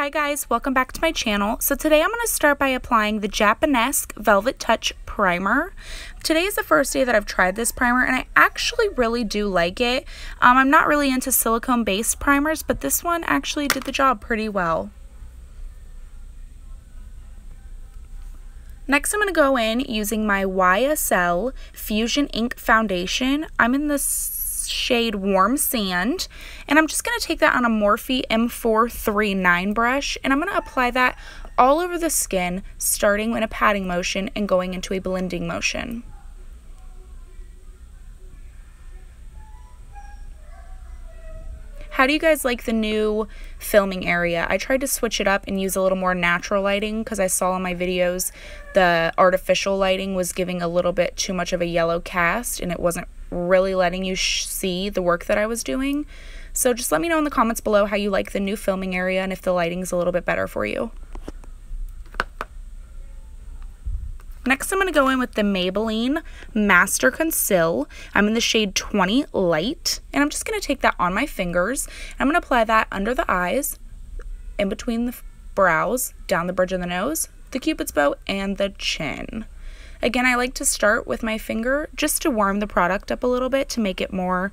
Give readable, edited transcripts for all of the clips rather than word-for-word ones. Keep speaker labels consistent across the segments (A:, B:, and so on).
A: Hi guys, welcome back to my channel. So today I'm going to start by applying the Japanesque Velvet Touch Primer. Today is the first day that I've tried this primer and I actually really do like it. I'm not really into silicone based primers, but this one actually did the job pretty well. Next I'm going to go in using my YSL Fusion Ink Foundation. I'm in the shade Warm Sand, and I'm just going to take that on a Morphe M439 brush, and I'm going to apply that all over the skin, starting in a patting motion and going into a blending motion. How do you guys like the new filming area? I tried to switch it up and use a little more natural lighting because I saw in my videos the artificial lighting was giving a little bit too much of a yellow cast and it wasn't really letting you see the work that I was doing. So just let me know in the comments below how you like the new filming area and if the lighting's a little bit better for you. Next, I'm going to go in with the Maybelline Master Conceal. I'm in the shade 20 Light, and I'm just going to take that on my fingers. I'm going to apply that under the eyes, in between the brows, down the bridge of the nose, the cupid's bow, and the chin. Again, I like to start with my finger just to warm the product up a little bit to make it more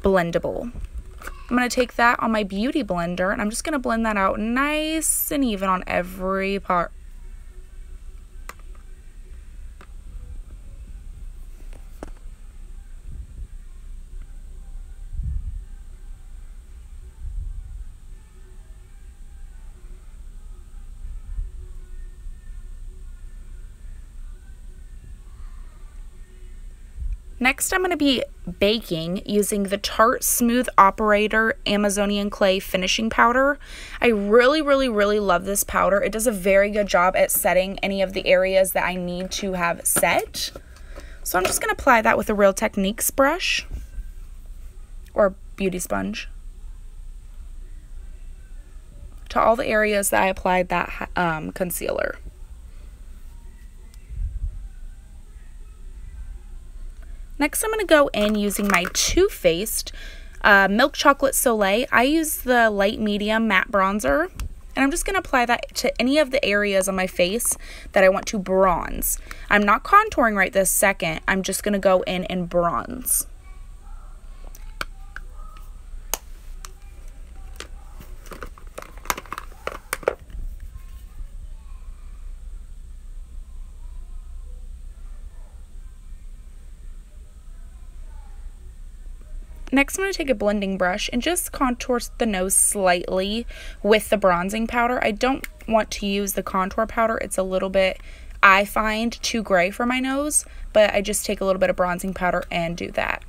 A: blendable. I'm going to take that on my Beauty Blender, and I'm just going to blend that out nice and even on every part. Next, I'm going to be baking using the Tarte Smooth Operator Amazonian Clay Finishing Powder. I really love this powder. It does a very good job at setting any of the areas that I need to have set. So I'm just going to apply that with a Real Techniques brush or beauty sponge to all the areas that I applied that concealer. Next, I'm going to go in using my Too Faced Milk Chocolate Soleil. I use the light medium matte bronzer, and I'm just going to apply that to any of the areas on my face that I want to bronze. I'm not contouring right this second. I'm just going to go in and bronze. Next, I'm going to take a blending brush and just contour the nose slightly with the bronzing powder. I don't want to use the contour powder. It's a little bit, I find, too gray for my nose, but I just take a little bit of bronzing powder and do that.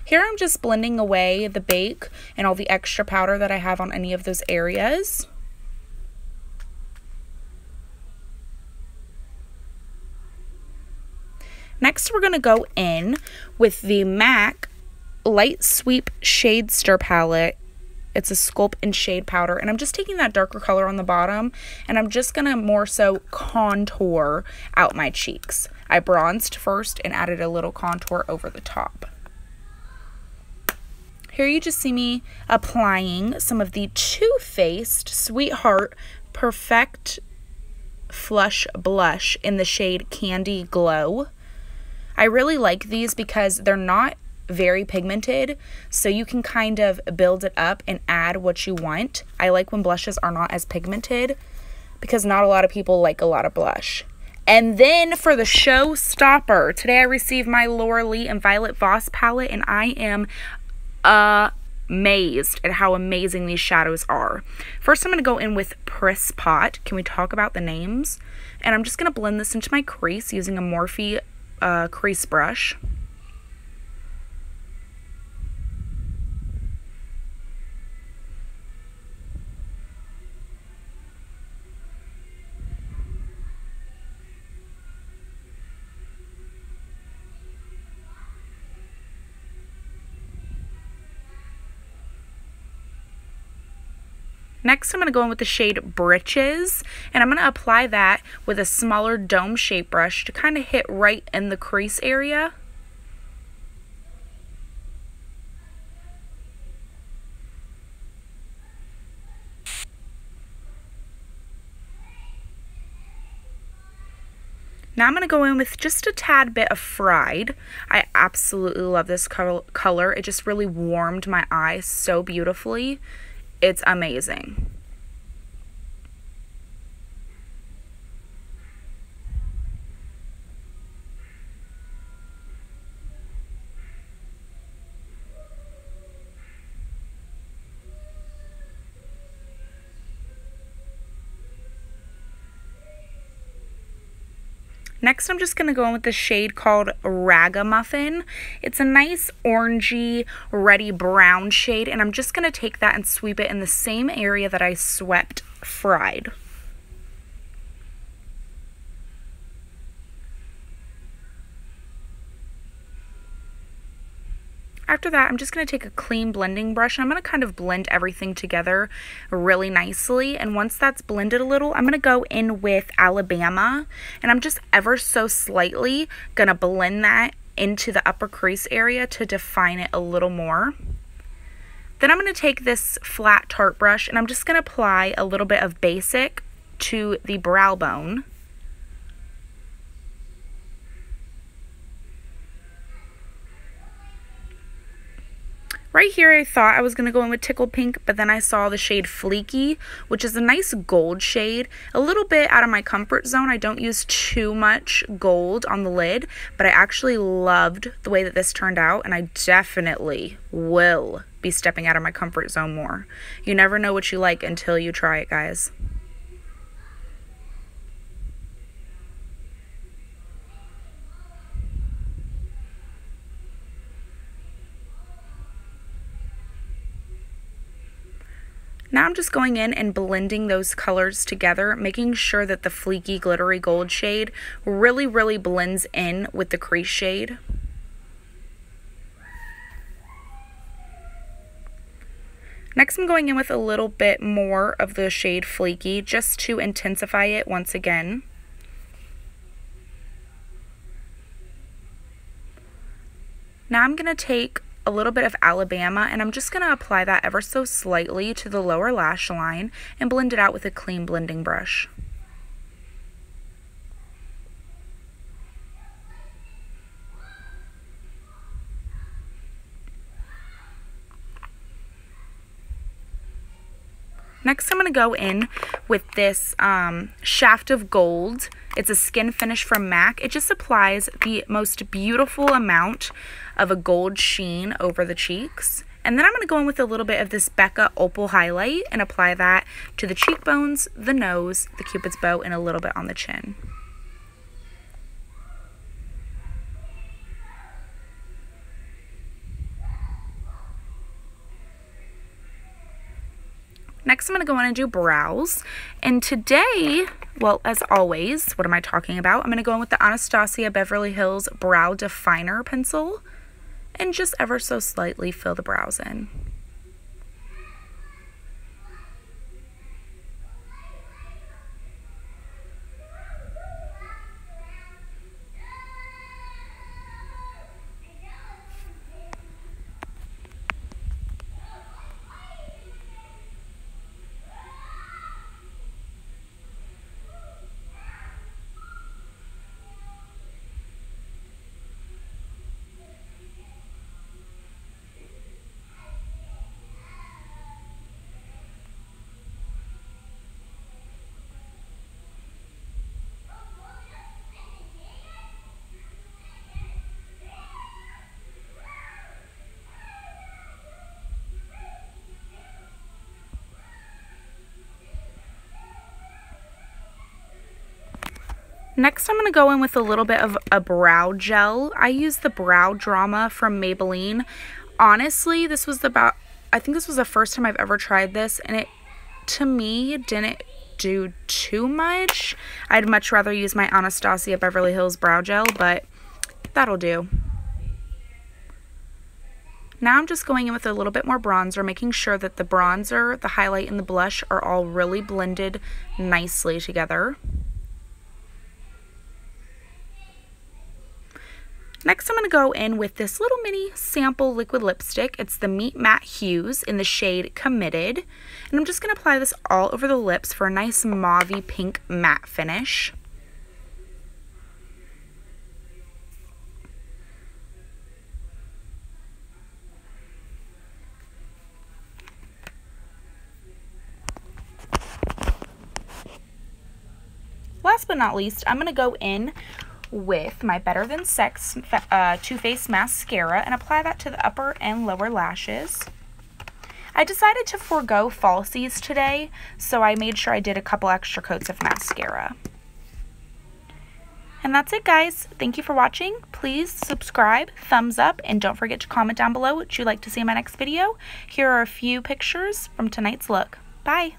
A: Here I'm just blending away the bake and all the extra powder that I have on any of those areas. Next, we're going to go in with the MAC Light Sweep Shade Stir palette. It's a sculpt and shade powder, and I'm just taking that darker color on the bottom and I'm just gonna more so contour out my cheeks. I bronzed first and added a little contour over the top. Here you just see me applying some of the Too Faced Sweetheart Perfect Flush Blush in the shade Candy Glow. I really like these because they're not very pigmented, so you can kind of build it up and add what you want. I like when blushes are not as pigmented because not a lot of people like a lot of blush. And then for the showstopper, today I received my Laura Lee and Violet Voss palette, and I am amazed at how amazing these shadows are. First, I'm going to go in with Press Pot. Can we talk about the names? And I'm just going to blend this into my crease using a Morphe crease brush. Next, I'm going to go in with the shade Britches, and I'm going to apply that with a smaller dome shape brush to kind of hit right in the crease area. Now I'm going to go in with just a tad bit of Fried. I absolutely love this color. It just really warmed my eyes so beautifully. It's amazing. Next, I'm just going to go in with the shade called Ragamuffin. It's a nice orangey, reddy brown shade, and I'm just going to take that and sweep it in the same area that I swept Fried. After that, I'm just going to take a clean blending brush and I'm going to kind of blend everything together really nicely. And once that's blended a little, I'm going to go in with Alabama and I'm just ever so slightly going to blend that into the upper crease area to define it a little more. Then I'm going to take this flat Tarte brush and I'm just going to apply a little bit of Basic to the brow bone. Right here, I thought I was going to go in with Tickled Pink, but then I saw the shade Fleeky, which is a nice gold shade. A little bit out of my comfort zone. I don't use too much gold on the lid, but I actually loved the way that this turned out, and I definitely will be stepping out of my comfort zone more. You never know what you like until you try it, guys. Now I'm just going in and blending those colors together, making sure that the Fleeky Glittery Gold shade really blends in with the crease shade. Next, I'm going in with a little bit more of the shade Fleeky just to intensify it once again. Now I'm going to take a little bit of Alabama and I'm just going to apply that ever so slightly to the lower lash line and blend it out with a clean blending brush. Next, I'm going to go in with this Shaft of Gold. It's a skin finish from MAC. It just applies the most beautiful amount of a gold sheen over the cheeks. And then I'm going to go in with a little bit of this Becca Opal highlight and apply that to the cheekbones, the nose, the Cupid's bow, and a little bit on the chin. Next, I'm going to go in and do brows. And today, well, as always, what am I talking about? I'm going to go in with the Anastasia Beverly Hills Brow Definer Pencil and just ever so slightly fill the brows in. Next, I'm going to go in with a little bit of a brow gel. I use the Brow Drama from Maybelline. Honestly, I think this was the first time I've ever tried this, and it, to me, didn't do too much. I'd much rather use my Anastasia Beverly Hills Brow Gel, but that'll do. Now I'm just going in with a little bit more bronzer, making sure that the bronzer, the highlight, and the blush are all really blended nicely together. Next, I'm going to go in with this little mini sample liquid lipstick. It's the Meet Matte Hues in the shade Committed. And I'm just going to apply this all over the lips for a nice mauvey pink matte finish. last but not least, I'm going to go in with my Better Than Sex Too Faced mascara and apply that to the upper and lower lashes. I decided to forego falsies today, so I made sure I did a couple extra coats of mascara. And that's it, guys. Thank you for watching. Please subscribe, thumbs up, and don't forget to comment down below what you'd like to see in my next video. Here are a few pictures from tonight's look. Bye!